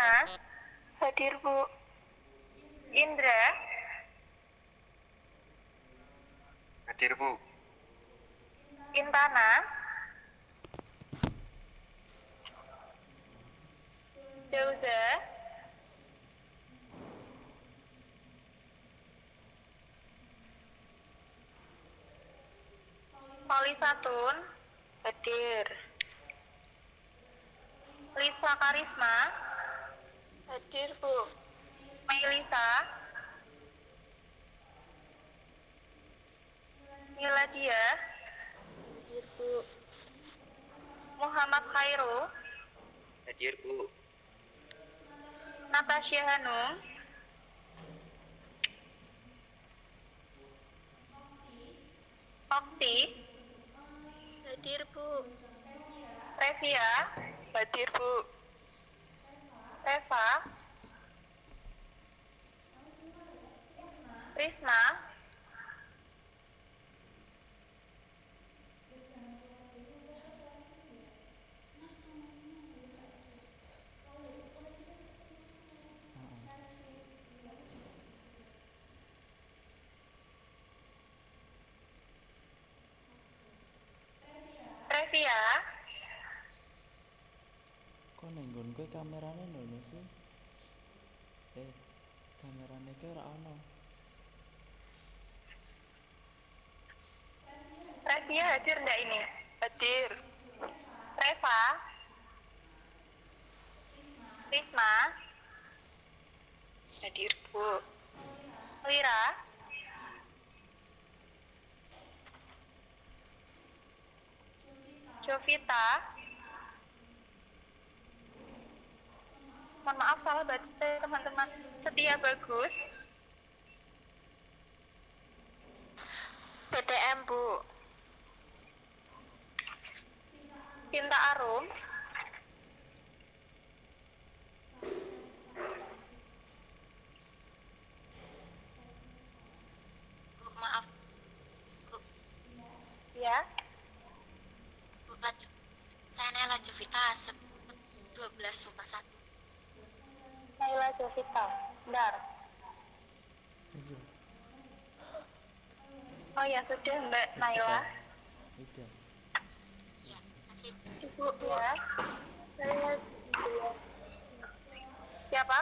Nah, Hadir, Bu. Indra, Hadir, Bu. Intana, Jauza, Poli Satun, Hadir. Lisa Karisma, Hadir, Bu. Melisa, Miladia, Hadir, Bu. Muhammad Khairu, Hadir, Bu. Natasha Hanum, Okti, Hadir, Bu. Revia, Hadir, Bu. Reva, Risma, Revia, Kok nenggon gue kamerane nono sih? Kamerane ke ora ono. Revia hadir ndak ini? Hadir. Reva, Risma, Hadir, Bu. Lira, Jovita, mohon maaf salah baca teman-teman. Setia Bagus, PTM, Bu. Sinta Arum, Bu, maaf. ya, Bu, saya Nela Jovita, 12/1. Naila Jovita. Sebentar. Iya, Oh ya sudah Mbak Naila. udah. Ya, kasih. Ibu ya. Saya siapa?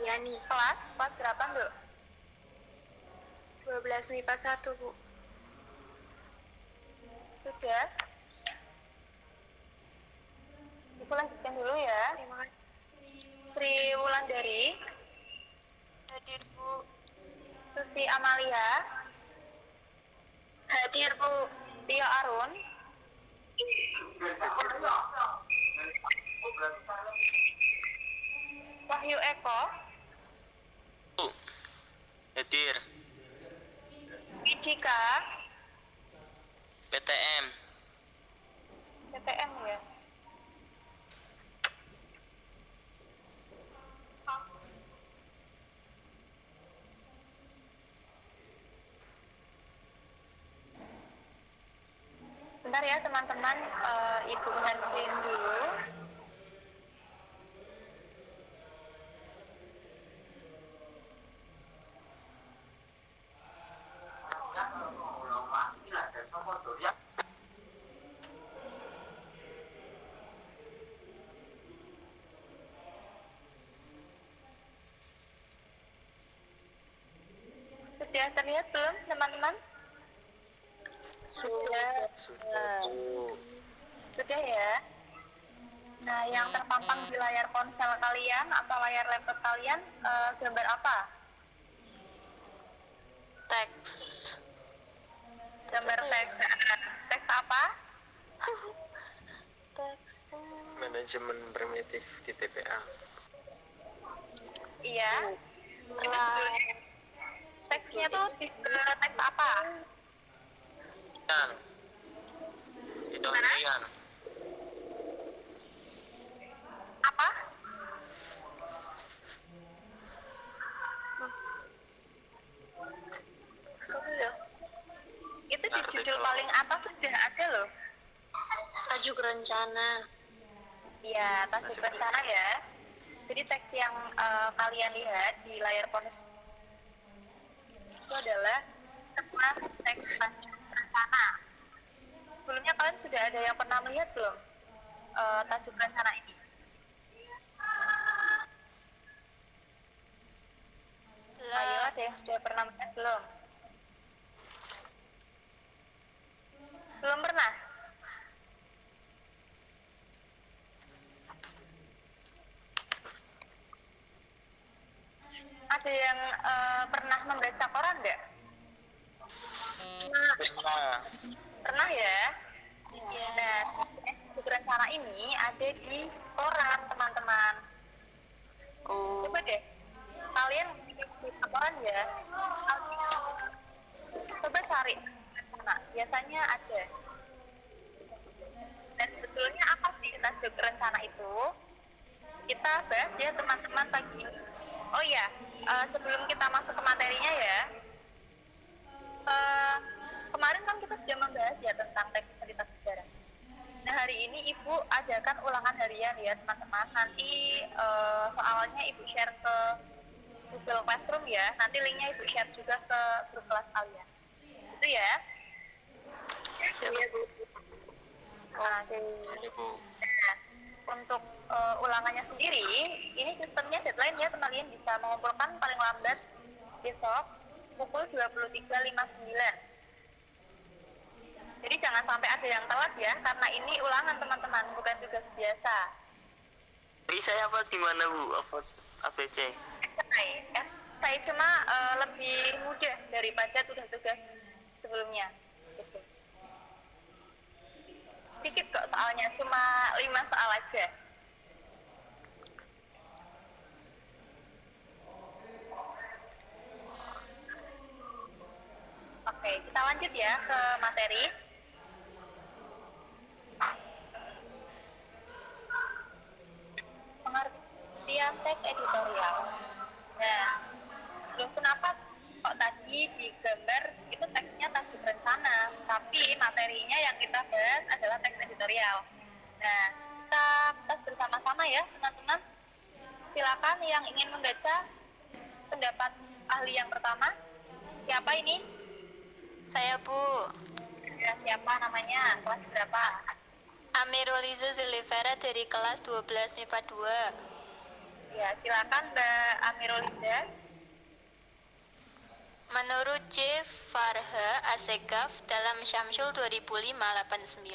Yani, Kelas berapa Mbak? 12 MIPA 1, Bu. Sudah. Ibu lanjutkan dulu ya. Terima kasih. Sri Wulandari, Hadir, Bu. Susi Amalia, Hadir, Bu. Tio Arun, Wahyu Eko, Hadir. Widika, PTM. PTM ya. Sebentar ya teman-teman, Ibu share screen dulu. Sudah terlihat belum teman-teman? Sudah. Sudah ya. Nah, yang terpampang di layar ponsel kalian atau layar laptop kalian gambar apa? Teks. Gambar teks. Teks apa? Teks. Manajemen primitif di TPA. Iya. Teksnya tuh teks apa? Yang di domain. Apa? Sudah. Itu di judul paling atas sudah ada loh. Tajuk rencana. Ya, tajuk rencana ya. Jadi teks yang kalian lihat di layar ponsel itu adalah sebuah teks tajuk rencana. Sebelumnya kalian sudah ada yang pernah melihat belum tajuk rencana ini? Ayo, ada yang sudah pernah melihat belum? Belum pernah? Ada yang pernah membaca koran nggak? Pernah. Pernah ya? Nah, buku rencana ini ada di koran, teman-teman. Coba deh, kalian di koran ya. Coba cari rencana, biasanya ada. Dan sebetulnya apa sih tajuk rencana itu? Kita bahas ya teman-teman pagi ini. Oh iya, sebelum kita masuk ke materinya ya, kemarin kan kita sudah membahas ya tentang teks cerita sejarah. Nah hari ini Ibu adakan ulangan harian ya teman-teman. Nanti soalnya Ibu share ke Google Classroom ya. Nanti linknya Ibu share juga ke grup kelas kalian. Itu ya. Ya, Bu. Oke. Nah, untuk ulangannya sendiri, ini sistemnya deadline ya teman-teman bisa mengumpulkan paling lambat besok pukul 23.59. Jadi jangan sampai ada yang telat ya, karena ini ulangan teman-teman, bukan tugas biasa. Jadi saya apa di mana Bu? Apa ABC? Saya cuma lebih mudah daripada tugas-tugas sebelumnya. Gitu. Sedikit kok soalnya, cuma 5 soal aja. Oke, kita lanjut ya ke materi. Pengertian teks editorial. Nah, loh kenapa kok tadi di gambar itu teksnya tajuk rencana, tapi materinya yang kita bahas adalah teks editorial. Nah, kita tes bersama-sama ya teman-teman. Silakan yang ingin membaca pendapat ahli yang pertama. Siapa ini? Saya, Bu. Ya, siapa namanya? Kelas berapa? Amiroliza Zulifera dari kelas 12 MIPA 2. Ya, silakan Mbak Amiroliza. Menurut C. Farha Asegaf dalam Syamsul 2005-89,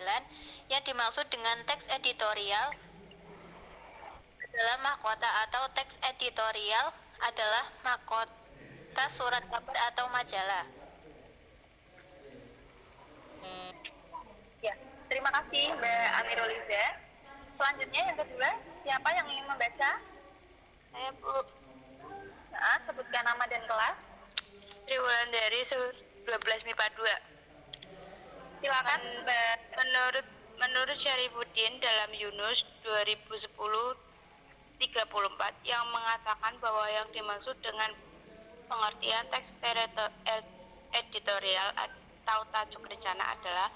yang dimaksud dengan teks editorial adalah mahkota atau teks editorial adalah mahkota surat kabar atau majalah. Ya, terima kasih Mbak Amiroliza. Selanjutnya yang kedua, siapa yang ingin membaca? Saya, Bu. Nah, sebutkan nama dan kelas. Sri Wulandari 12 MIPA 2. Silakan Mbak. Menurut Syarifuddin dalam Yunus 2010-34 yang mengatakan bahwa yang dimaksud dengan pengertian teks editorial atau tajuk rencana adalah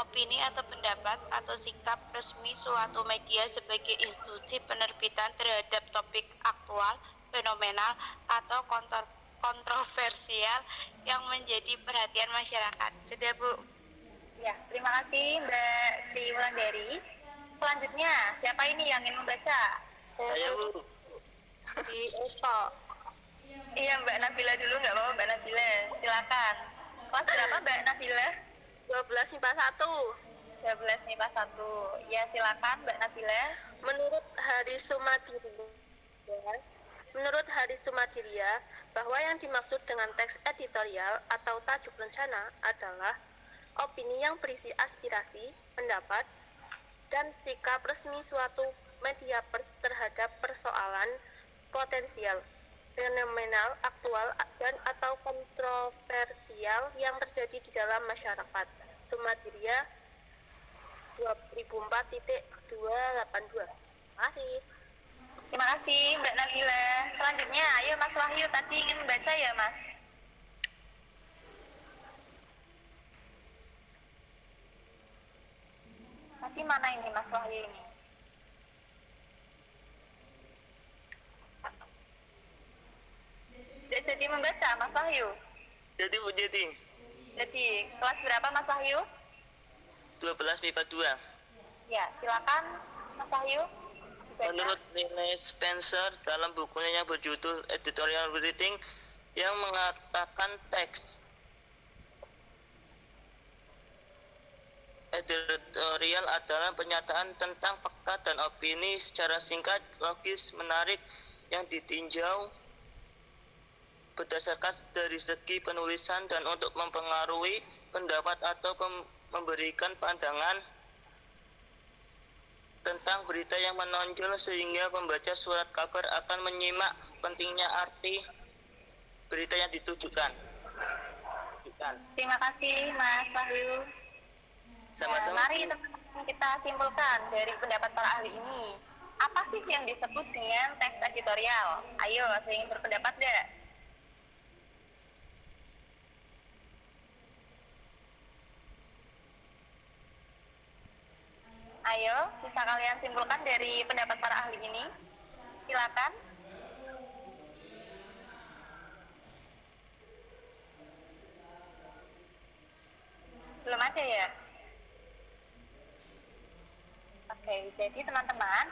opini atau pendapat atau sikap resmi suatu media sebagai institusi penerbitan terhadap topik aktual, fenomenal, atau kontroversial yang menjadi perhatian masyarakat. Sudah, Bu? Ya, terima kasih Mbak Sri Wulandari. Selanjutnya, siapa ini yang ingin membaca? Saya Bu. Di Eko. Iya, Mbak Nabila dulu, nggak apa-apa Mbak Nabila. Silakan. Kelas berapa Mbak Nabila? 12 MIPA 1. 12 MIPA 1. Ya, silakan Mbak Nabila. Menurut Haris Sumadiria, bahwa yang dimaksud dengan teks editorial atau tajuk rencana adalah opini yang berisi aspirasi, pendapat, dan sikap resmi suatu media terhadap persoalan potensial, fenomenal, aktual, dan atau kontroversial yang terjadi di dalam masyarakat. Sumadiria 2004.282. Terima kasih. Terima kasih Mbak Nabila. Selanjutnya, ayo Mas Wahyu, tadi ingin membaca ya Mas? Tadi mana ini Mas Wahyu ini? jadi membaca Mas Wahyu? Jadi Bu Jadi Jadi kelas berapa Mas Wahyu? 12 MIPA 2. Ya, silakan Mas Wahyu dibaca. Menurut Nilai Spencer dalam bukunya yang berjudul Editorial Writing yang mengatakan teks editorial adalah pernyataan tentang fakta dan opini secara singkat, logis, menarik yang ditinjau berdasarkan dari segi penulisan dan untuk mempengaruhi pendapat atau memberikan pandangan tentang berita yang menonjol sehingga pembaca surat kabar akan menyimak pentingnya arti berita yang ditujukan. Terima kasih Mas Wahyu. Sama-sama. Mari teman-teman kita simpulkan dari pendapat para ahli ini. Apa sih yang disebut dengan teks editorial? Ayo, saya ingin berpendapat deh. Ayo, bisa kalian simpulkan dari pendapat para ahli ini? Silakan. Belum ada ya? Oke, jadi teman-teman,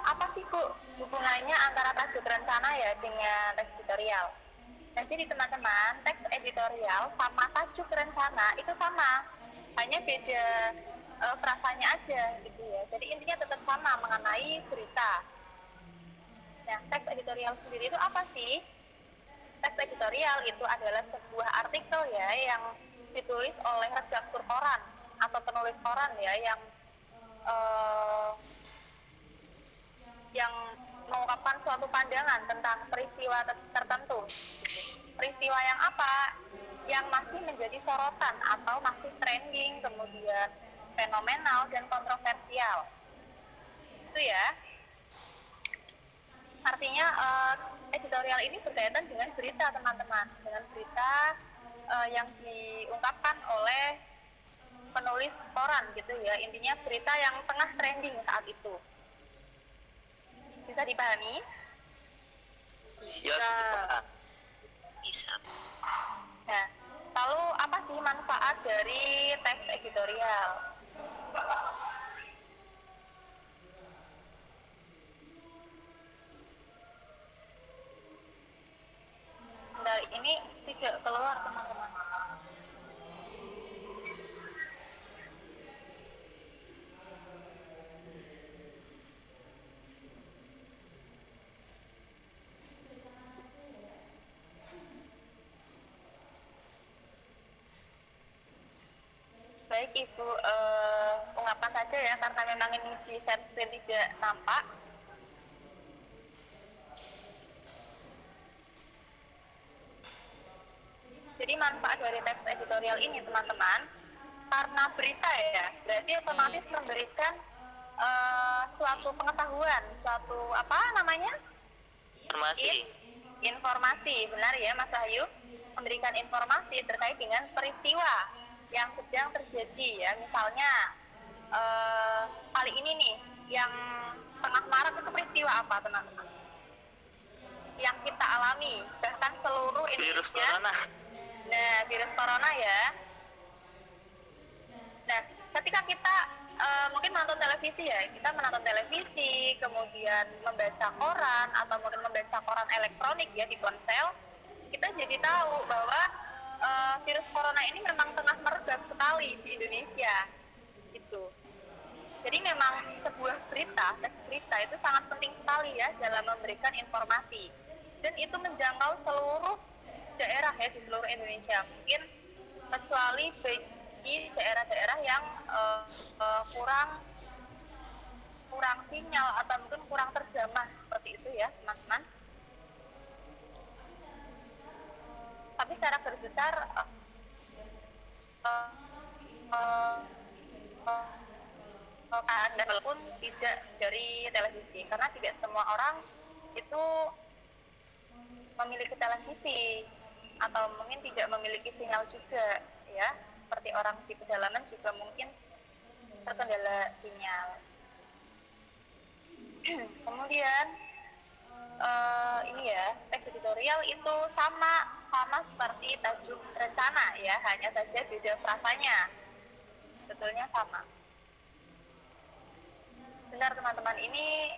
apa sih Bu hubungannya antara tajuk rencana ya dengan teks editorial? Dan jadi teman-teman, teks editorial sama tajuk rencana itu sama, hanya beda frasanya aja gitu ya. Jadi intinya tetap sama mengenai berita. Nah, teks editorial sendiri itu apa sih? Teks editorial itu adalah sebuah artikel ya yang ditulis oleh redaktur koran atau penulis koran ya yang mengungkapkan suatu pandangan tentang peristiwa tertentu. Peristiwa yang apa? Yang masih menjadi sorotan atau masih trending, kemudian fenomenal dan kontroversial. Itu ya. Artinya editorial ini berkaitan dengan berita teman-teman, dengan berita yang diungkapkan oleh penulis koran gitu ya. Intinya berita yang tengah trending saat itu. Bisa dipahami? Bisa. Nah, lalu apa sih manfaat dari teks editorial? Bentar, ini tidak keluar teman-teman. Baik Ibu, ungkapkan saja ya karena memang ini di share screen tidak nampak. Jadi manfaat dari teks editorial ini teman-teman, karena berita ya, berarti otomatis memberikan suatu pengetahuan, suatu apa namanya? Informasi. Informasi, benar ya Mas Wahyu? Memberikan informasi terkait dengan peristiwa yang sedang terjadi ya. Misalnya kali ini nih yang tengah marak itu peristiwa apa teman-teman? Yang kita alami, bahkan seluruh Indonesia. Virus corona. Nah, virus corona ya. Nah, ketika kita mungkin menonton televisi ya, kita menonton televisi, kemudian membaca koran atau mungkin membaca koran elektronik ya di ponsel, kita jadi tahu bahwa virus corona ini memang tengah merebak sekali di Indonesia. Gitu. Jadi memang sebuah berita, teks berita itu sangat penting sekali ya dalam memberikan informasi. Dan itu menjangkau seluruh daerah ya di seluruh Indonesia. Mungkin kecuali bagi daerah-daerah yang kurang sinyal atau mungkin kurang terjamah seperti itu ya teman-teman. Tapi secara garis besar Anda pun tidak dari televisi, karena tidak semua orang itu memiliki televisi atau mungkin tidak memiliki sinyal juga ya, seperti orang di pedalaman juga mungkin terkendala sinyal. Kemudian ini ya, teks editorial itu sama seperti tajuk rencana ya, hanya saja beda frasanya. Sebetulnya sama. Sebentar teman-teman, ini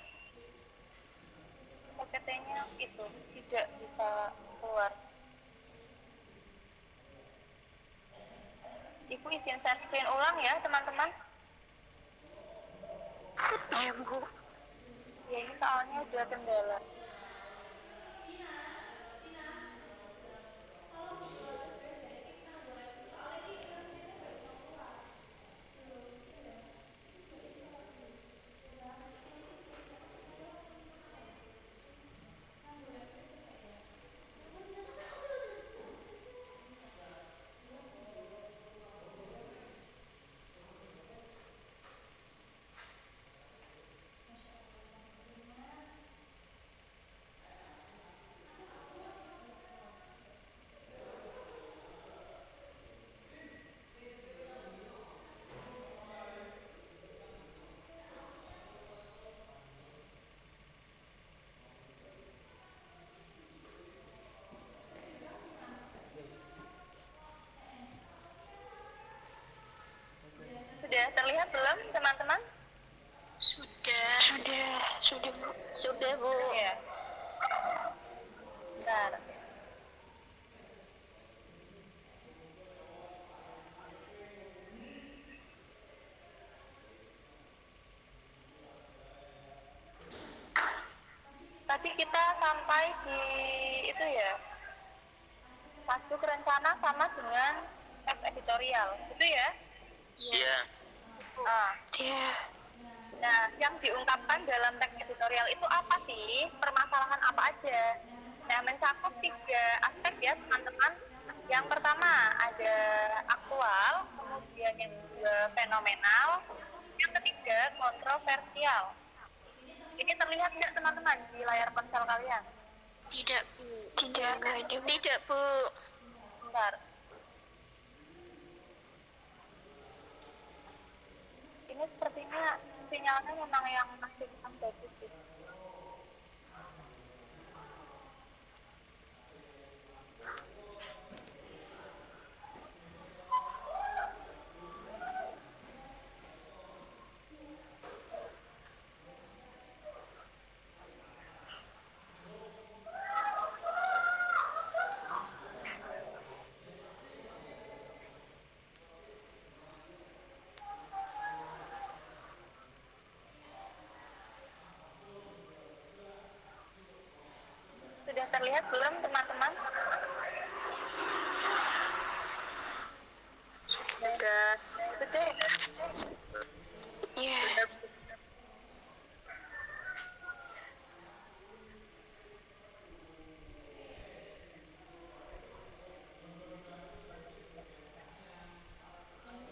PPT-nya itu tidak bisa keluar. Ibu izin share screen ulang ya teman-teman. Ya Bu. Ya ini soalnya udah kendala. Sudah terlihat belum teman-teman? Sudah Bu. Sudah, Bu. Ya. Bentar. Tadi kita sampai di itu ya, tajuk rencana sama dengan teks editorial, itu ya? Iya. Iya. Nah, yang diungkapkan dalam teks editorial itu apa sih? Permasalahan apa aja? Nah, mencakup 3 aspek ya teman-teman. Yang pertama ada aktual, kemudian yang kedua fenomenal, yang ketiga kontroversial. Ini terlihat nggak teman-teman di layar ponsel kalian? Tidak, Bu. Tidak ada Bu. Tidak, Bu. Bentar. Ini sepertinya sinyalnya memang yang masih kurang bagus sih. Sudah terlihat belum teman-teman? Sudah. Sudah. Iya.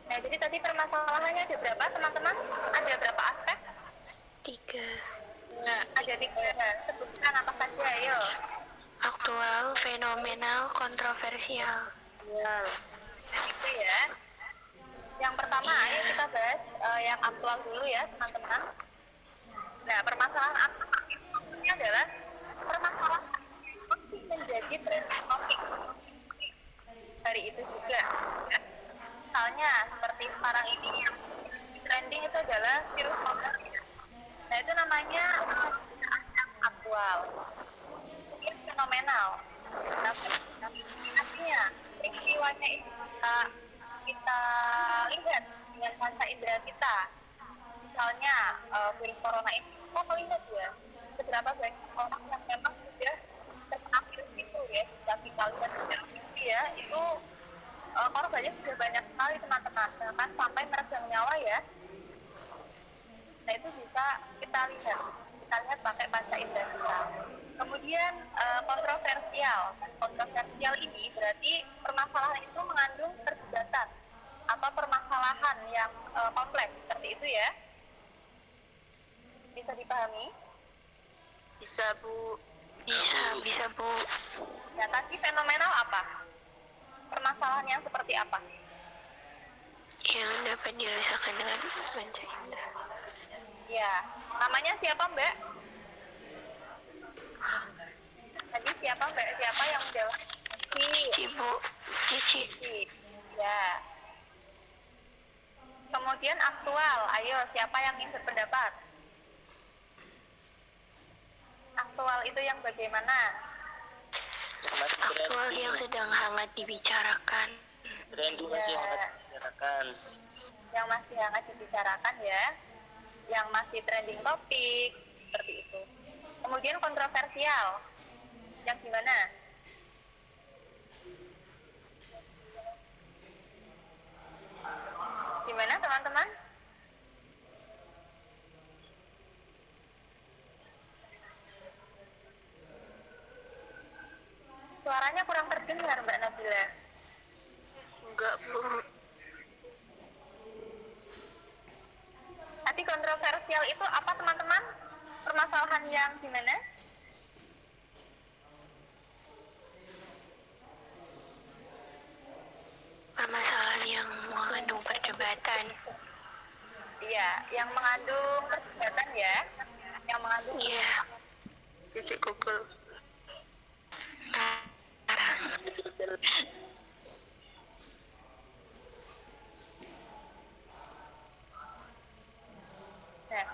Nah, jadi tadi permasalahannya ada berapa teman-teman? Ada berapa aspek? 3. Nah, ada 3. Sebutkan apa saja, ayo. Aktual, fenomenal, kontroversial. Ya. Itu ya. Yang pertama, ayo kita bahas yang aktual dulu ya, teman-teman. Nah, permasalahan aktual ini adalah permasalahan yang menjadi trending topik hari itu juga. Ya. Misalnya seperti sekarang ini yang trending itu adalah virus corona. Nah, itu namanya yang aktual. Ini fenomenal. Artinya peristiwanya itu kita lihat dengan panca indera kita. Misalnya virus corona ini kita melihat ya beberapa banyak orang yang memang sudah terkena virus itu ya. Jika kita lihat secara fisik ya, itu korbannya sudah banyak sekali teman-teman, bahkan sampai meregang nyawa ya. Nah, itu bisa kita lihat pakai panca indera kita. Kemudian kontroversial ini berarti permasalahan itu mengandung perdebatan atau permasalahan yang kompleks seperti itu ya. Bisa dipahami? Bisa, Bu. Bisa Bu. Ya, tadi fenomenal apa? Permasalahan yang seperti apa? Yang dapat dirasakan dengan panca indera. Ya, namanya siapa Mbak? Siapa Mbak? Siapa yang menjawab? Cici, Bu. Cici. Ya. Kemudian aktual. Ayo, siapa yang ingin berpendapat? Aktual itu yang bagaimana? Aktual yang sedang hangat dibicarakan. Trending masih hangat dibicarakan. Yang masih hangat dibicarakan ya. Yang masih trending topik, seperti itu. Kemudian kontroversial. Yang gimana? Gimana teman-teman? Suaranya kurang terdengar Mbak Nabila. Enggak, Bu. Tadi kontroversial itu apa teman-teman? Permasalahan yang gimana? Permasalahan yang mengandung perdebatan. Iya, yang mengandung perdebatan ya. Yang mengandung Iya. Cici Google. Nah,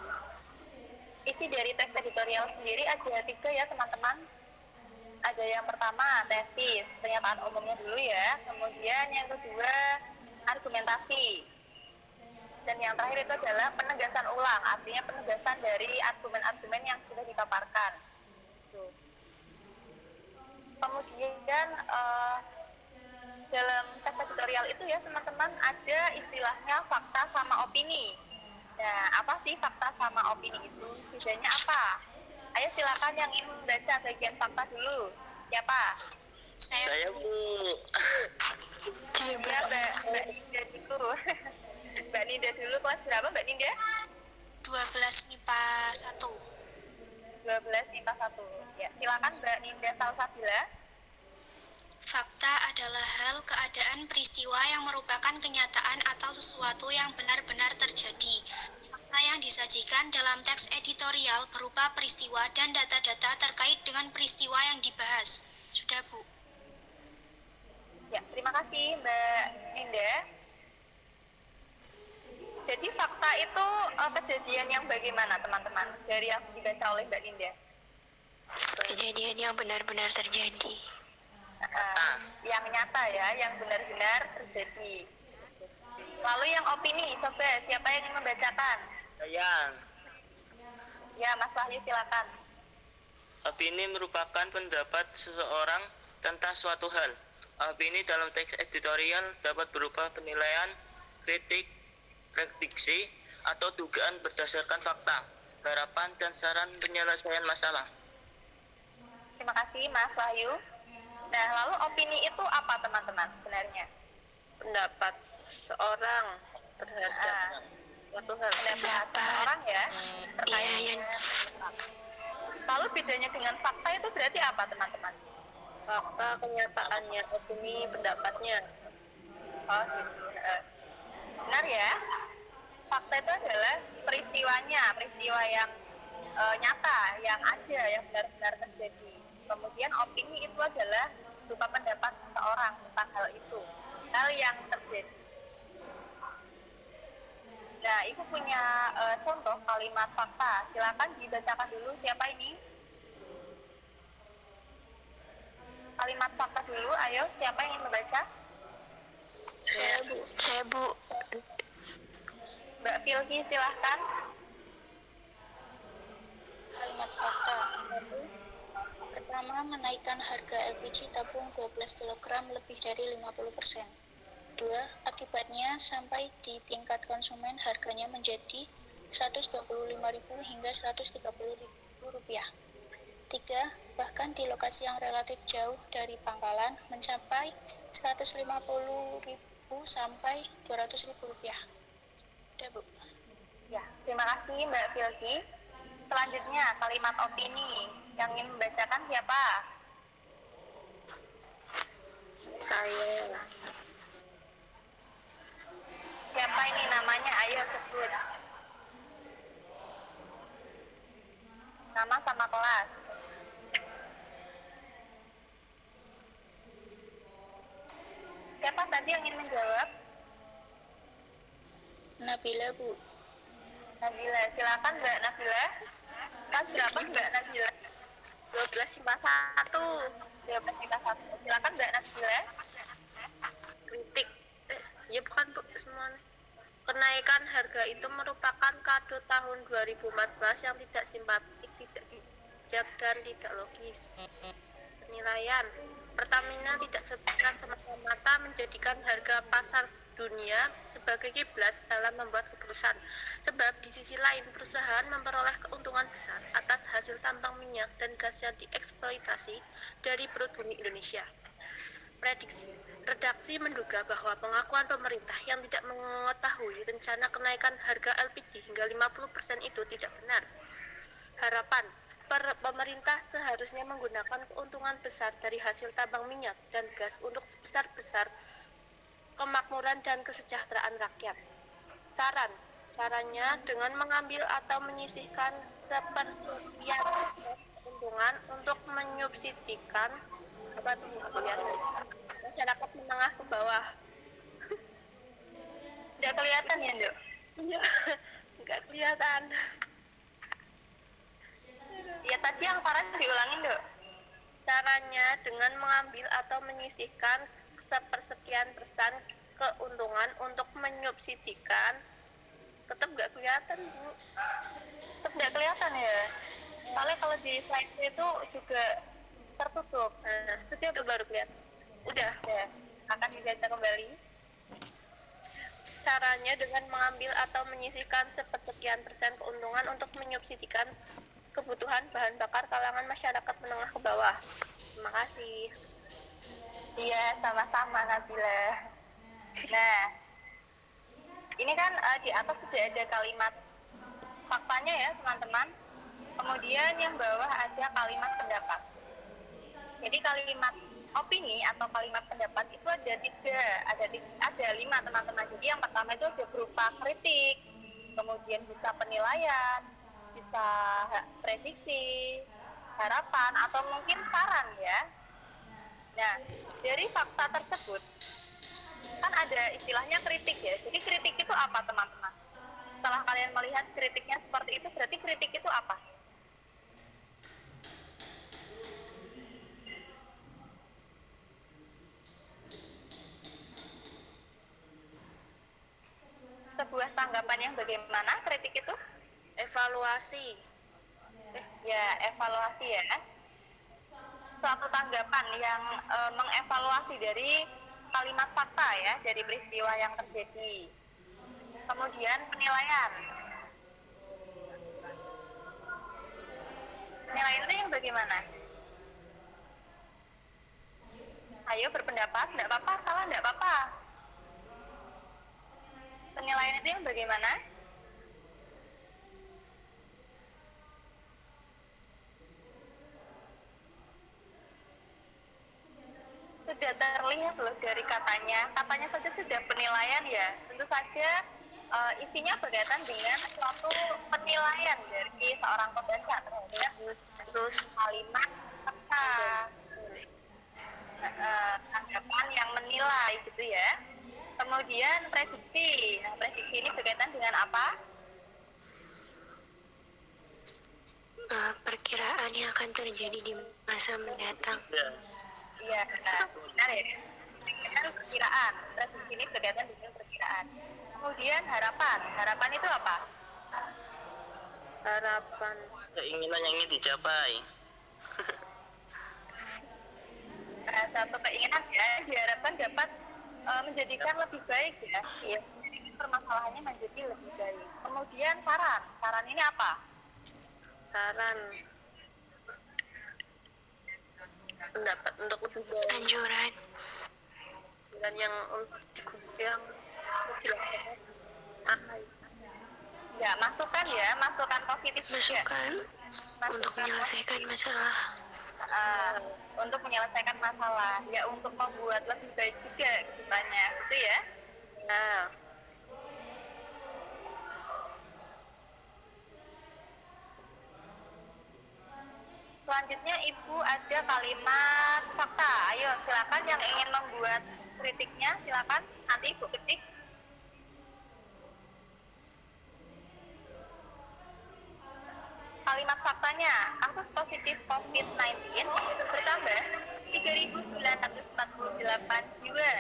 isi dari teks editorial sendiri ada 3 ya teman-teman. Ada yang pertama tesis, pernyataan umumnya dulu ya. Kemudian yang kedua argumentasi. Dan yang terakhir itu adalah penegasan ulang, artinya penegasan dari argumen-argumen yang sudah dipaparkan. Tuh. Kemudian dalam teks editorial itu ya teman-teman ada istilahnya fakta sama opini. Nah, apa sih fakta sama opini itu? Bedanya apa? Ayo silakan yang ingin membaca bagian fakta dulu. Siapa? Saya, Bu. Ya, Mbak Ninda dulu. Mbak Ninda dulu, kelas berapa Mbak Ninda? 12 MIPA 1. 12 MIPA 1. Ya, silakan Mbak Ninda Salsabila. Fakta adalah hal, keadaan, peristiwa yang merupakan kenyataan atau sesuatu yang benar-benar terjadi. Fakta yang disajikan dalam teks editorial berupa peristiwa dan data-data terkait dengan peristiwa yang dibahas. Sudah, Bu. Ya, terima kasih Mbak Ninda. Jadi fakta itu kejadian yang bagaimana teman-teman? Dari yang dibaca oleh Mbak Ninda. Kejadian yang benar-benar terjadi. Yang nyata ya, yang benar-benar terjadi. Lalu yang opini, coba siapa yang ingin membacakan? Saya. Ya, Mas Wahyu silakan. Opini merupakan pendapat seseorang tentang suatu hal. Opini dalam teks editorial dapat berupa penilaian, kritik, prediksi, atau dugaan berdasarkan fakta, harapan, dan saran penyelesaian masalah. Terima kasih Mas Wahyu. Nah, lalu opini itu apa teman-teman sebenarnya? Pendapat seorang terhadap suatu hal. Pendapat seseorang ya terkait Iya, dengan fakta. Lalu bedanya dengan fakta itu berarti apa teman-teman? Fakta kenyataannya, opini pendapatnya. Oh gitu. Benar ya? Fakta itu adalah peristiwanya, peristiwa yang nyata, yang ada, yang benar-benar terjadi. Kemudian opini itu adalah berupa pendapat seseorang tentang hal itu, hal yang terjadi. Nah, Ibu punya contoh kalimat fakta. Silakan dibacakan dulu. Siapa ini? Kalimat fakta dulu. Ayo, siapa yang ingin membaca? Saya, Bu. Mbak Filki, silahkan. Kalimat fakta. Pertama, menaikkan harga LPG tabung 12 kg lebih dari 50%. 2. Akibatnya sampai di tingkat konsumen harganya menjadi Rp125.000 hingga Rp130.000. 3. Bahkan di lokasi yang relatif jauh dari pangkalan mencapai Rp150.000 sampai Rp200.000. Udah, Bu. Ya, terima kasih Mbak Filki. Selanjutnya, kalimat opini. Yang ingin membacakan siapa? Saya. Siapa ini namanya? Ayo sebut. Nama sama kelas. ingin menjawab? Nabila, Bu. Nabila, silakan Mbak Nabila. Kelas berapa Mbak Nabila? 1251. 1251. Silakan Mbak Nabila. Kritik. Ya bukan Bu, semuanya. Kenaikan harga itu merupakan kado tahun 2014 yang tidak simpatik, tidak bijak, dan tidak logis. Penilaian. Pertamina tidak secara semata-mata menjadikan harga pasar dunia sebagai kiblat dalam membuat keputusan. Sebab di sisi lain perusahaan memperoleh keuntungan besar atas hasil tambang minyak dan gas yang dieksploitasi dari perut bumi Indonesia. Prediksi. Redaksi menduga bahwa pengakuan pemerintah yang tidak mengetahui rencana kenaikan harga LPG hingga 50% itu tidak benar. Harapan. Pemerintah seharusnya menggunakan keuntungan besar dari hasil tambang minyak dan gas untuk sebesar-besar kemakmuran dan kesejahteraan rakyat. Saran. Caranya dengan mengambil atau menyisihkan sepersekian keuntungan untuk menyubsidikan masyarakat menengah ke bawah. Tidak kelihatan ya, Nduk? Iya, nggak kelihatan. Ya tadi yang saran diulangin, Nduk. Caranya dengan mengambil atau menyisihkan sepersekian persen keuntungan untuk menyubsidikan. Tetap nggak kelihatan, Bu. Tetap tidak kelihatan ya. Soalnya kalau di slide itu juga tertutup. Nah, Setiap itu baru kelihatan. Udah. ya, akan dibaca kembali. Caranya dengan mengambil atau menyisihkan sepersekian persen keuntungan untuk menyubsidikan kebutuhan bahan bakar kalangan masyarakat menengah ke bawah. Terima kasih. Iya, sama-sama Nabila. Nah, ini kan di atas sudah ada kalimat faktanya ya teman-teman. Kemudian yang bawah ada kalimat pendapat. Jadi kalimat opini atau kalimat pendapat itu ada tiga, ada 5 teman-teman. Jadi yang pertama itu ada berupa kritik, kemudian bisa penilaian, bisa prediksi, harapan, atau mungkin saran ya. Nah, dari fakta tersebut kan ada istilahnya kritik ya. Jadi kritik itu apa teman-teman? Setelah kalian melihat kritiknya seperti itu, berarti kritik itu apa? Sebuah tanggapan yang bagaimana kritik itu? Evaluasi. Ya, evaluasi ya. Suatu tanggapan yang mengevaluasi dari kalimat fakta ya, dari peristiwa yang terjadi. Kemudian penilaian. Penilaian itu yang bagaimana? Ayo berpendapat, enggak apa-apa, salah enggak apa-apa. Penilaian itu yang bagaimana? Sudah terlihat loh dari katanya saja sudah penilaian ya. Tentu saja isinya berkaitan dengan suatu penilaian dari seorang pembaca terhadap terus kalimat kata tanggapan yang menilai gitu ya. Kemudian prediksi. Nah, prediksi ini berkaitan dengan apa? Perkiraan yang akan terjadi di masa mendatang. Iya, benar ya. Dengan perkiraan. Prediksi ini berkaitan dengan perkiraan. Kemudian harapan. Harapan itu apa? Harapan. Keinginan yang ingin dicapai. Nah, satu keinginan ya diharapkan dapat menjadikan lebih baik ya. Iya. Jadi permasalahannya menjadi lebih baik. Kemudian saran. Saran ini apa? Saran. Pendapat untuk lebih baik. Anjuran. Dan yang dilakukan. Ya, masukan ya, masukan positif juga. Masukan untuk menyelesaikan masalah. Untuk menyelesaikan masalah ya, untuk membuat lebih baik juga kedepannya gitu ya. Nah, selanjutnya Ibu ada kalimat fakta. Ayo silakan yang ingin membuat kritiknya silakan. Nanti Ibu ketik. Kalimat faktanya, kasus positif COVID-19 itu bertambah 3.948 jiwa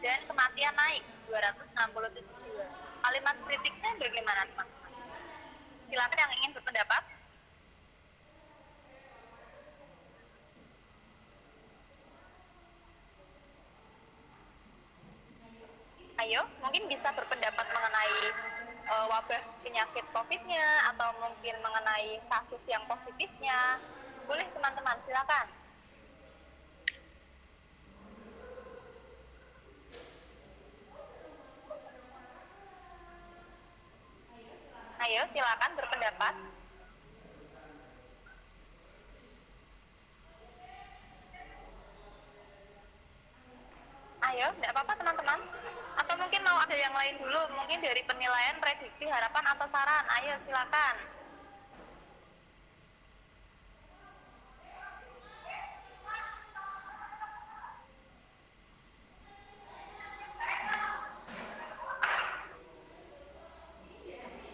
dan kematian naik 267 jiwa. Kalimat kritiknya bagaimana, teman-teman? Silakan yang ingin berpendapat. Ayo, mungkin bisa berpendapat mengenai wabah penyakit COVID-nya atau mungkin mengenai kasus yang positifnya. Boleh teman-teman, silakan. Ayo, silakan berpendapat. Ayo, tidak apa-apa teman-teman. Atau mungkin mau ada yang lain dulu, mungkin dari penilaian, prediksi, harapan, atau saran. Ayo, silakan.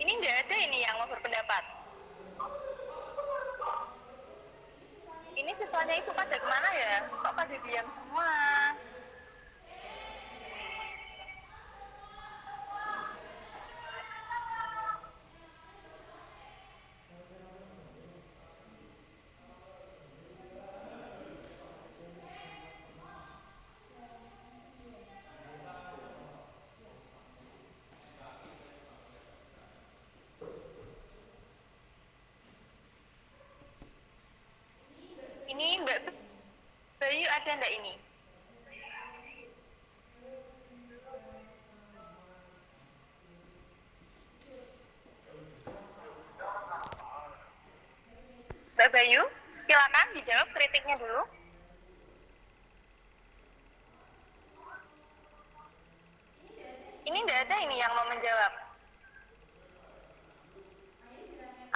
Ini tidak ada ini yang mau berpendapat. Ini siswanya Ibu pada kemana ya? Kok pada diam semua? Ini Mbak Bayu ada enggak ini? Mbak Bayu, silakan dijawab kritiknya dulu. Ini enggak ada ini yang mau menjawab.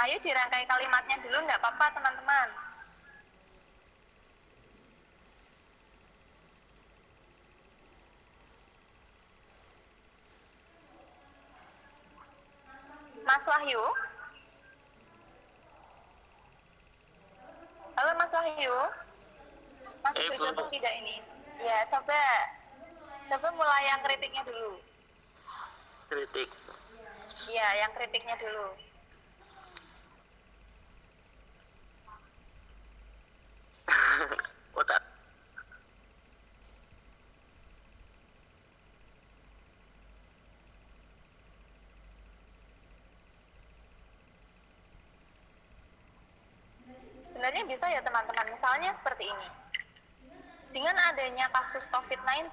Ayo dirangkai kalimatnya dulu, enggak apa-apa teman-teman. Mas Wahyu? Halo Mas Wahyu? Masih bergabung tidak ini? Ya, coba mulai yang kritiknya dulu. Kritik. Iya, yang kritiknya dulu. Otak. Sebenarnya bisa ya teman-teman, misalnya seperti ini. Dengan adanya kasus COVID-19,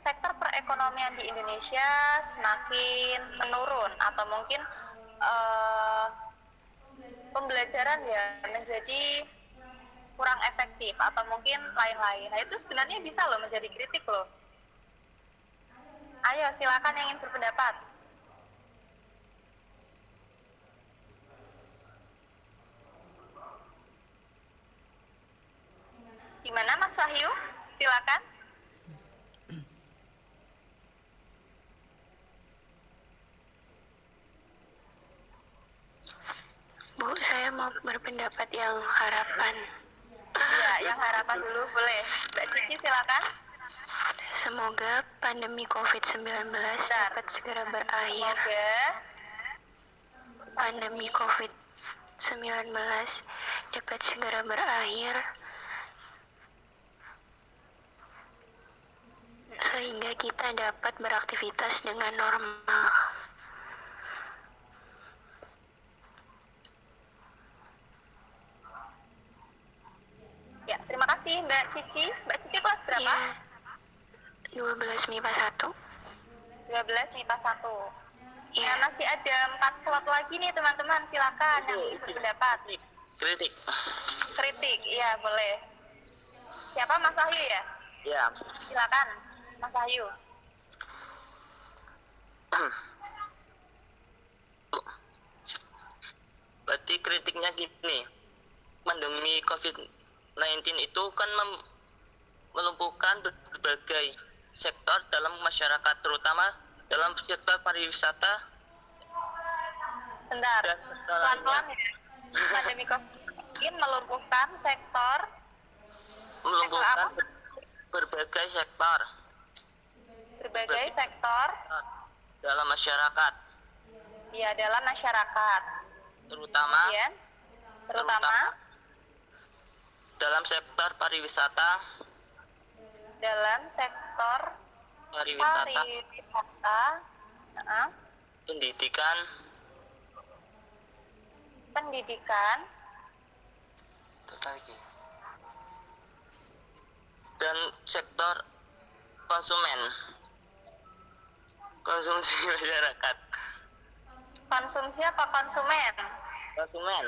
sektor perekonomian di Indonesia semakin menurun atau mungkin pembelajaran ya menjadi kurang efektif atau mungkin lain-lain. Nah itu sebenarnya bisa loh menjadi kritik loh. Ayo silakan yang ingin berpendapat. Gimana Mas Wahyu? Silakan. Bu, saya mau berpendapat yang harapan. Iya, yang harapan dulu boleh. Mbak Cici silakan. Semoga pandemi COVID-19 dapat segera berakhir. Semoga Pandemi COVID-19 dapat segera berakhir sehingga kita dapat beraktivitas dengan normal. ya, terima kasih Mbak Cici. Mbak Cici kelas berapa? Ya, 12 MIPA 1. 12 MIPA 1. Ya, Ya, masih ada 4 slot lagi nih teman-teman. Silakan yang ingin berpendapat. Kritik. Kritik, iya boleh. Siapa Mas Wahyu ya? Ya. Silakan Mas Wahyu. Berarti kritiknya gini, pandemi COVID-19 itu kan melumpuhkan berbagai sektor dalam masyarakat, terutama dalam sektor pariwisata Bentar, dan sektor pelan-pelan lainnya. ya. Pandemi COVID melumpuhkan sektor Melumpuhkan apa? berbagai sektor berbagai sektor dalam masyarakat, ya dalam masyarakat. terutama Kemudian, terutama dalam sektor pariwisata, dalam sektor pariwisata, Heeh. pendidikan, Pendidikan, dan sektor konsumen, konsumsi masyarakat, konsumsi apa konsumen? konsumen,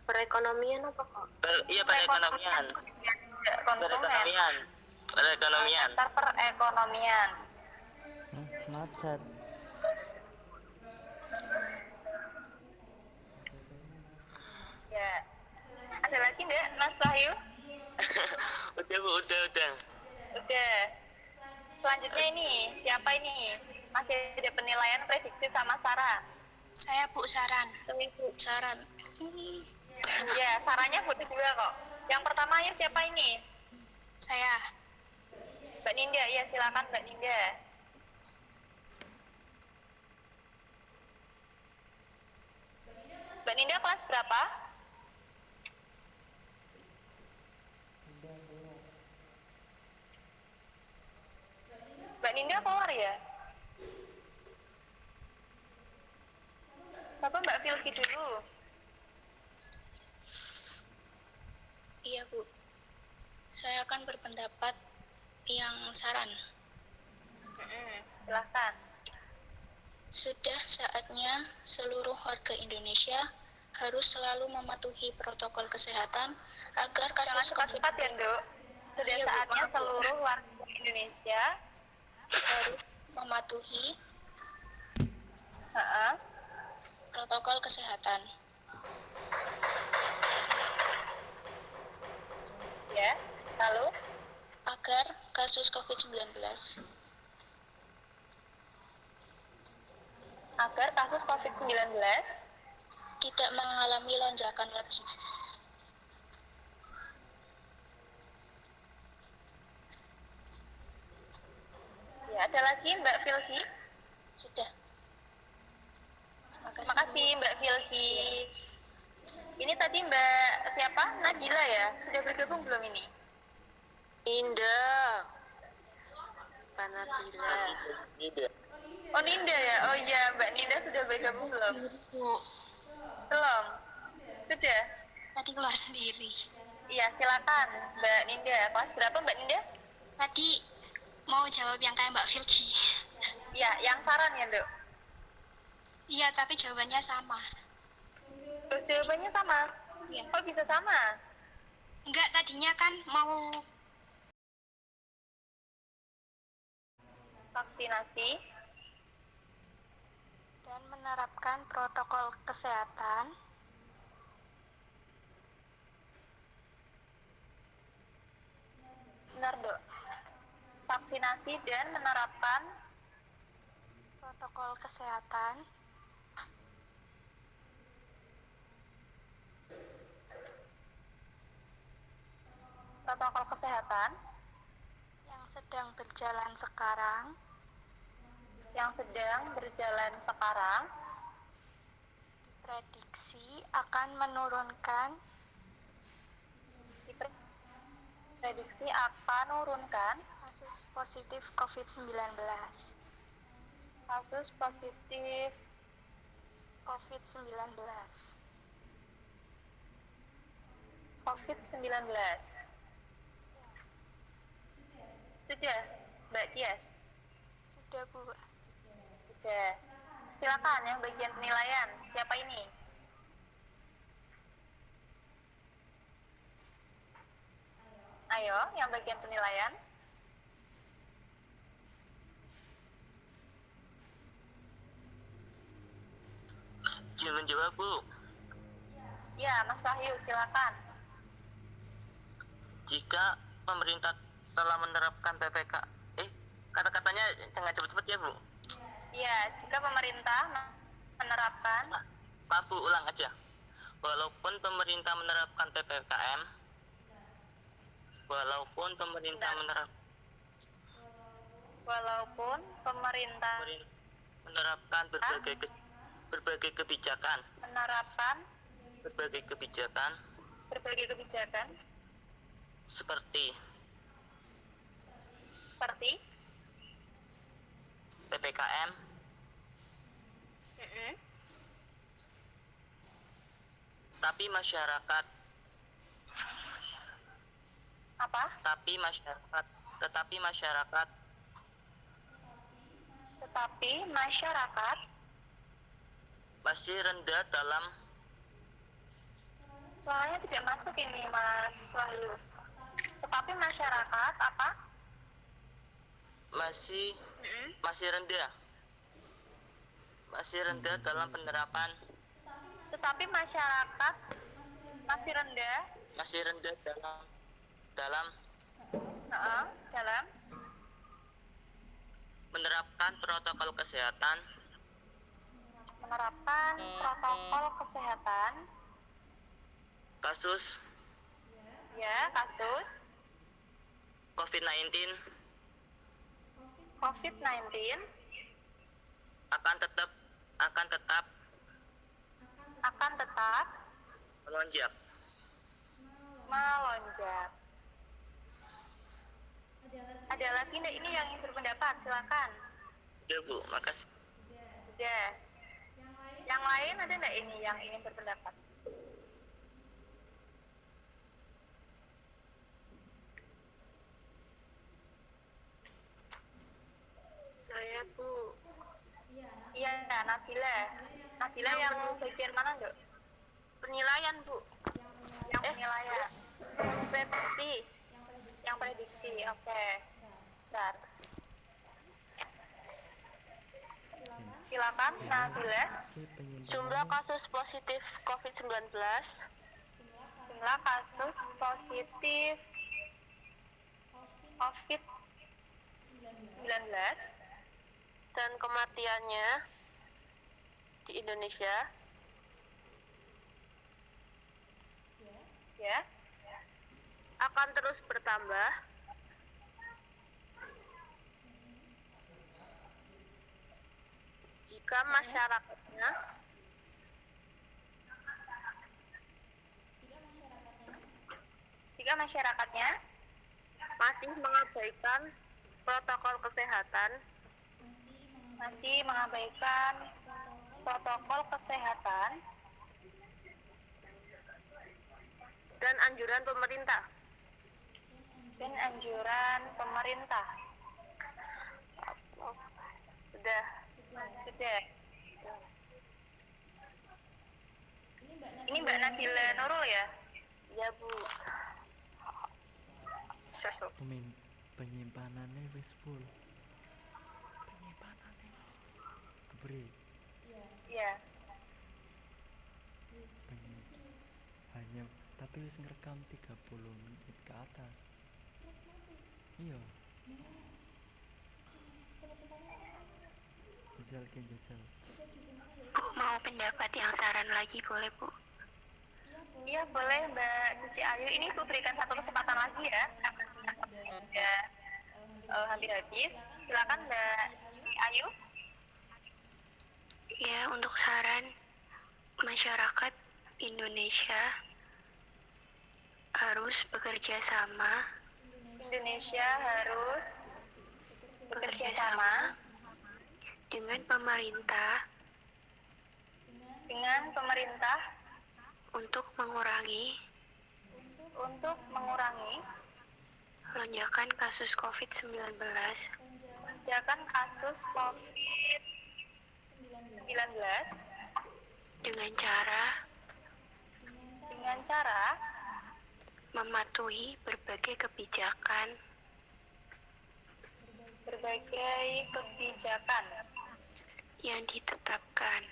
Perekonomian apa kok? iya perekonomian, Konsumen. perekonomian. Sektor perekonomian. Macet. Ya. Ada lagi enggak, Mas Wahyu? Udah Bu, udah. Udah. Selanjutnya ini, siapa ini? Masih ada penilaian prediksi sama Sarah. Saya Bu Saran. Saran. Ya, sarannya butuh juga kok. Yang pertamanya siapa ini? Saya. Mbak Ninda, ya silakan Mbak Ninda. Mbak Ninda kelas berapa? Mbak Ninda keluar ya? Apa Mbak Filki dulu? Iya Bu. Saya akan berpendapat yang saran. Silahkan. Sudah saatnya seluruh warga Indonesia harus selalu mematuhi protokol kesehatan agar Jangan kasus COVID cepat-cepat ya, Dok. Sudah Iya, Bu. saatnya Maaf, Bu. seluruh warga Indonesia harus mematuhi Heeh. protokol kesehatan Ya, lalu agar kasus COVID-19 agar kasus COVID-19 tidak mengalami lonjakan lagi. ya ada lagi Mbak Filki. Sudah. Terima kasih. Makasih Mbak Filki. Ini tadi Mbak siapa? Nabila ya? Sudah bergabung belum ini? Indah. Karena bila. Tidak. Oh Ninda ya? Oh iya Mbak Ninda sudah bergabung belum? Bu, Belum? Sudah? tadi keluar sendiri. Iya silakan Mbak Ninda. Kelas berapa Mbak Ninda? Tadi mau jawab yang kayak Mbak Filki. Iya, yang saran ya Dok? Iya, tapi jawabannya sama. Oh, jawabannya sama? Iya. Kok bisa sama? Enggak, tadinya kan mau Vaksinasi dan menerapkan protokol kesehatan benar Dok. Vaksinasi dan menerapkan protokol kesehatan protokol kesehatan yang sedang berjalan sekarang diprediksi akan menurunkan kasus positif COVID-19 kasus positif COVID-19. Sudah, Mbak Dias? Sudah, Bu. Sudah. Silakan yang bagian penilaian. Siapa ini? Ayo, yang bagian penilaian. Jangan jawab Bu. Ya, Mas Wahyu, silakan. Jika pemerintah telah menerapkan PPK, kata-katanya jangan cepat-cepat ya Bu. Iya, jika pemerintah menerapkan, Maaf Bu, ulang aja. Walaupun pemerintah menerapkan PPKM, walaupun pemerintah menerapkan berbagai kebijakan seperti PPKM, tetapi masyarakat masih rendah dalam suaranya tidak masuk ini Mas Wahyu. Tetapi masyarakat apa? masih rendah dalam penerapan Tetapi masyarakat masih rendah dalam dalam menerapkan protokol kesehatan kasus COVID-19 akan tetap melonjak. Ada lagi nggak ini yang ingin berpendapat? Silakan. Ya Bu, makasih. Udah. Yang lain ada nggak ini yang ingin berpendapat? Saya Bu. Iya, Nabila yang bagian mana enggak? Penilaian Bu. Yang penilaian. Prediksi. Yang prediksi, oke. Bentar. Silakan Nabila. Jumlah kasus positif COVID-19 Jumlah kasus positif COVID-19 dan kematiannya di Indonesia ya akan terus bertambah jika masyarakatnya masih mengabaikan protokol kesehatan dan anjuran pemerintah. Sudah. Ini Mbak Nabila Nurul ya? Ya Bu. Penyimpanannya wis full. Keberi. Iya. Hanya tapi wis ngerekam 30 menit ke atas. Iya. Jajal. Bu, mau pendapat yang saran lagi boleh Bu? Iya boleh Mbak Cici Ayu. Ini aku berikan satu kesempatan lagi ya. Sudah hampir habis. Silakan Mbak Cici Ayu. Ya, untuk saran masyarakat Indonesia harus bekerja sama dengan pemerintah untuk mengurangi lonjakan kasus COVID-19 dengan cara mematuhi berbagai kebijakan yang ditetapkan.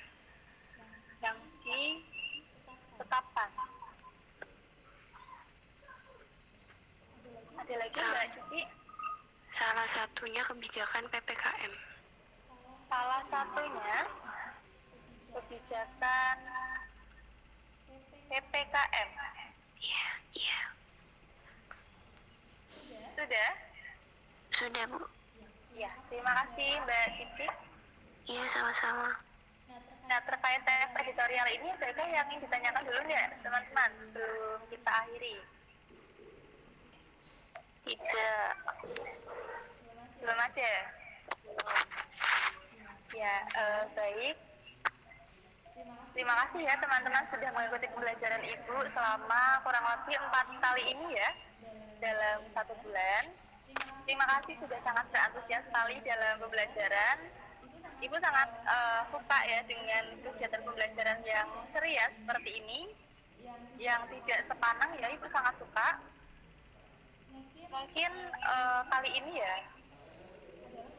kebijakan PPKM? Salah satunya kebijakan PPKM. Iya. Sudah? Sudah, Bu. Ya, terima kasih Mbak Cici. Iya, sama-sama. Nah, terkait teks editorial ini, adakah yang ingin ditanyakan dulu nggak, teman-teman, sebelum kita akhiri? Tidak. Belum ada? Ya, baik. Terima kasih ya teman-teman sudah mengikuti pembelajaran Ibu selama kurang lebih 4 kali ini ya, dalam 1 bulan. Terima kasih sudah sangat berantusias sekali dalam pembelajaran. Ibu sangat suka ya dengan kegiatan pembelajaran yang ceria seperti ini, yang tidak sepanang ya, Ibu sangat suka. Mungkin kali ini ya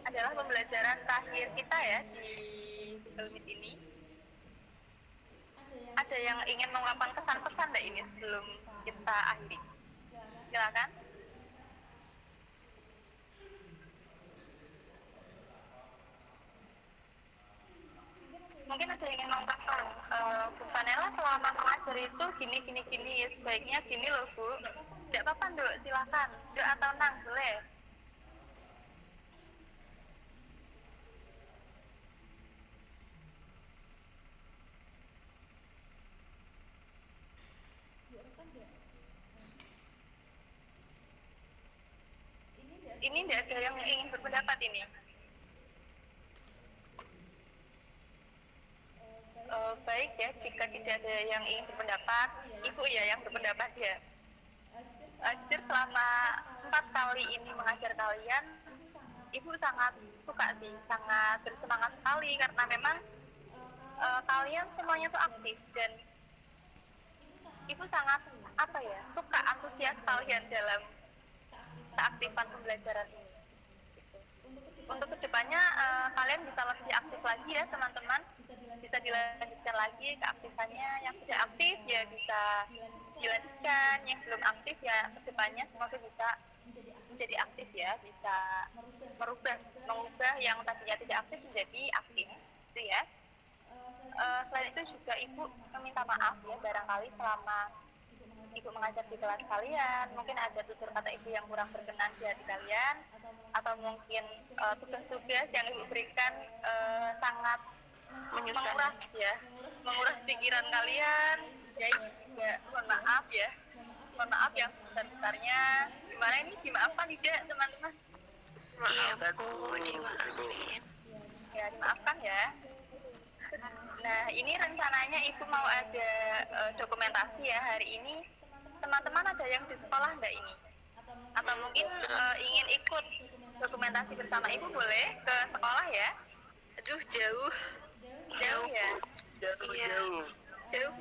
adalah pembelajaran terakhir kita ya di Google Meet ini. Ada yang ingin mengungkapkan kesan-pesan enggak ini sebelum kita akhiri? Silakan. Mungkin ada yang ingin mengungkapkan, Bu Vanella selama mengajar itu gini, sebaiknya gini loh Bu. Tidak apa-apa Nduk, silakan. Nduk atau Nang, boleh. Ini tidak ada yang ingin berpendapat ini. Baik ya, jika tidak ada yang ingin berpendapat, Ibu ya yang berpendapat ya. Jujur selama 4 kali ini mengajar kalian, Ibu sangat suka sih, sangat bersemangat sekali karena memang kalian semuanya tuh aktif dan Ibu sangat suka antusias kalian dalam keaktifan pembelajaran ini. Untuk kedepannya kalian bisa lebih aktif lagi ya teman-teman, bisa dilanjutkan lagi keaktifannya. Yang sudah aktif ya bisa dilanjutkan, yang belum aktif ya kedepannya semoga bisa menjadi aktif ya, bisa mengubah yang tadinya tidak aktif menjadi aktif itu ya. Selain itu juga Ibu meminta maaf ya barangkali selama Ibu mengajar di kelas kalian, mungkin ada tutur kata Ibu yang kurang berkenan di hati kalian, atau mungkin tugas-tugas yang Ibu berikan sangat menguras pikiran kalian. Ya Ibu juga mohon maaf ya, mohon maaf yang sebesar-besarnya. Gimana ini, dimaafkan tidak teman-teman? Iya Bu, dimaafin. Ya dimaafkan ya. Nah ini rencananya Ibu mau ada dokumentasi ya hari ini. Teman-teman ada yang di sekolah enggak ini? Atau mungkin ingin ikut dokumentasi bersama Ibu, boleh ke sekolah ya? Aduh jauh ya? Jauh.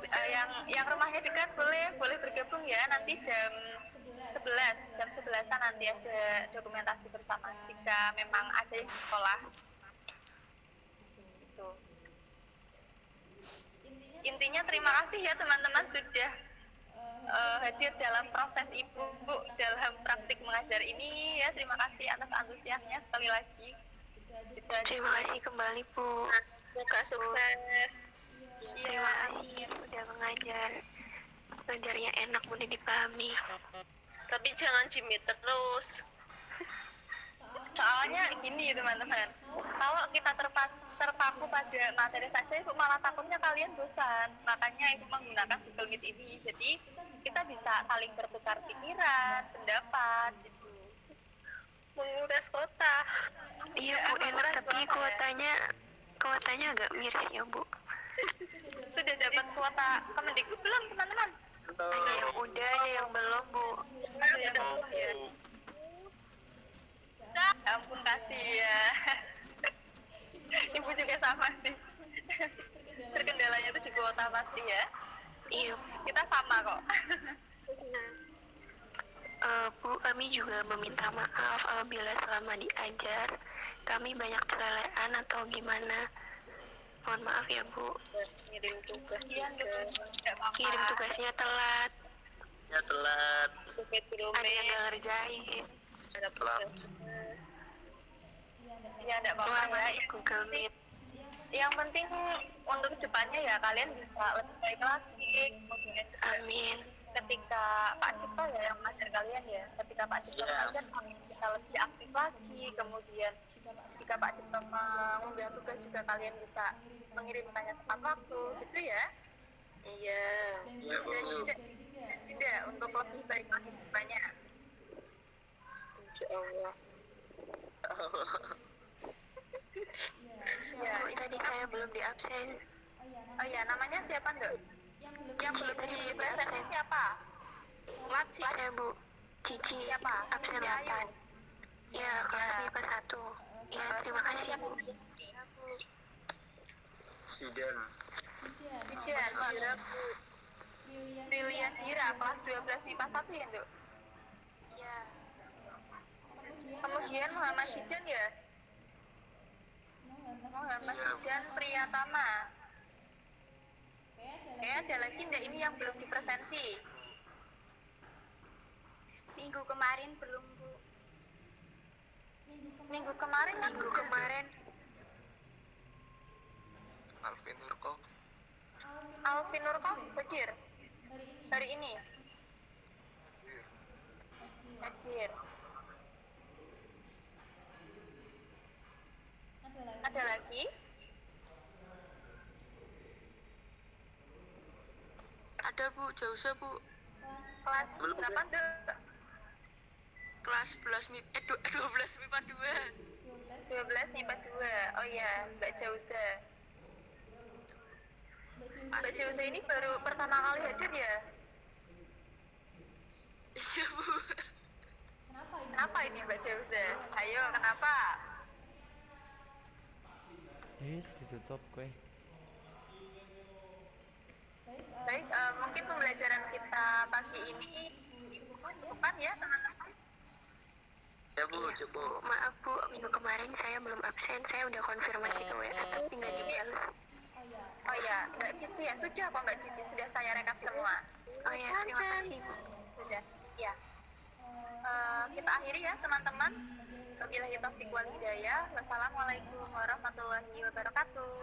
Yang rumahnya dekat boleh bergabung ya, nanti jam 11-an nanti ada dokumentasi bersama jika memang ada yang di sekolah. Gitu. Intinya terima kasih ya teman-teman sudah hadir dalam proses Ibu dalam praktik mengajar ini ya. Terima kasih atas antusiasnya sekali lagi. Terima kasih kembali Bu. Semoga sukses. Terima kasih udah mengajar. Ngajarnya enak, mudah dipahami. Tapi jangan jimit terus. Soalnya gini teman-teman, kalau kita terpaku pada materi saja, Ibu malah takutnya kalian bosan. Makanya Ibu menggunakan Google Meet ini. Jadi kita bisa saling bertukar pikiran, pendapat gitu. Menguras kota. Iya Bu, enak, tapi kuotanya agak miris ya Bu. Sudah dapat kuota Kemendikbud belum teman-teman? Ada yang udah, ada yang belum Bu. Ya. Ampun kasih ya. Ibu juga sama sih. Terkendalanya itu di kuota pasti ya. Iya. Kita sama kok. Bu, kami juga meminta maaf apabila selama diajar kami banyak kelelahan atau gimana. Mohon maaf ya Bu. Kirim tugasnya telat. Ya telat. Ada yang nggak ngerjain. Telat. Ya enggak apa-apa ya. Google Meet. Yang penting untuk depannya ya kalian bisa lebih baik lagi. Kemudian juga Amin. ketika Pak Cipto ya yang mengajar kalian ya, ketika Pak Cipto mengajar kalian bisa lebih aktif lagi. Kemudian jika Pak Cipto mengunggah tugas juga kalian bisa mengirimkannya tepat waktu, gitu ya. Iya. Dan tidak untuk lebih baik lagi depannya. Insya Allah. Ya, Bu, tadi saya belum di absen. oh ya, namanya siapa Nduk? Yang belum di presentasi siapa? Masih. Saya Bu Cici, Siapa? absen Cici Ayu. 8. Ya, kelas IPA 1. Ya, terima kasih Bu. Siden. Cici Dira, Lilian Dira, kelas 12 IPA 1 ya Nduk? Ya, Kemudian Muhammad Sidan ya? Muhammad Sidan Priyatama. Ada lagi enggak ini yang belum dipresensi? minggu kemarin belum Bu. Minggu kemarin kan Minggu sudah. kemarin Alvin Nurko. Alvin Nurko hadir hari ini. Hadir. Ada lagi? Ada Bu, Jausa Bu. Kelas berapa Nduk? Kelas 11 12 MIPA 2. 12 MIPA 2. Oh ya, Mbak Jauza. Mbak Jauza ini baru pertama kali hadir ya? Iya Bu. Kenapa ini Mbak Jauza? Ayo, kenapa? Ditutup kue. Baik, mungkin pembelajaran kita pagi ini bukan ya teman-teman? Ya Bu, cukup. maaf Bu, minggu kemarin saya belum absen. Saya udah konfirmasi ke WA tapi nggak dibales. Oh ya, Mbak Cici ya, sudah kok Mbak Cici, sudah saya rekap semua. Oh ya, terima kasih Bu. Sudah, ya. Kita akhiri ya teman-teman. Wabillahi taufiq wal hidayah. Wassalamualaikum warahmatullahi wabarakatuh.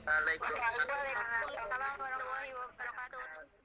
Waalaikumsalam. Waalaikumsalam warahmatullahi wabarakatuh.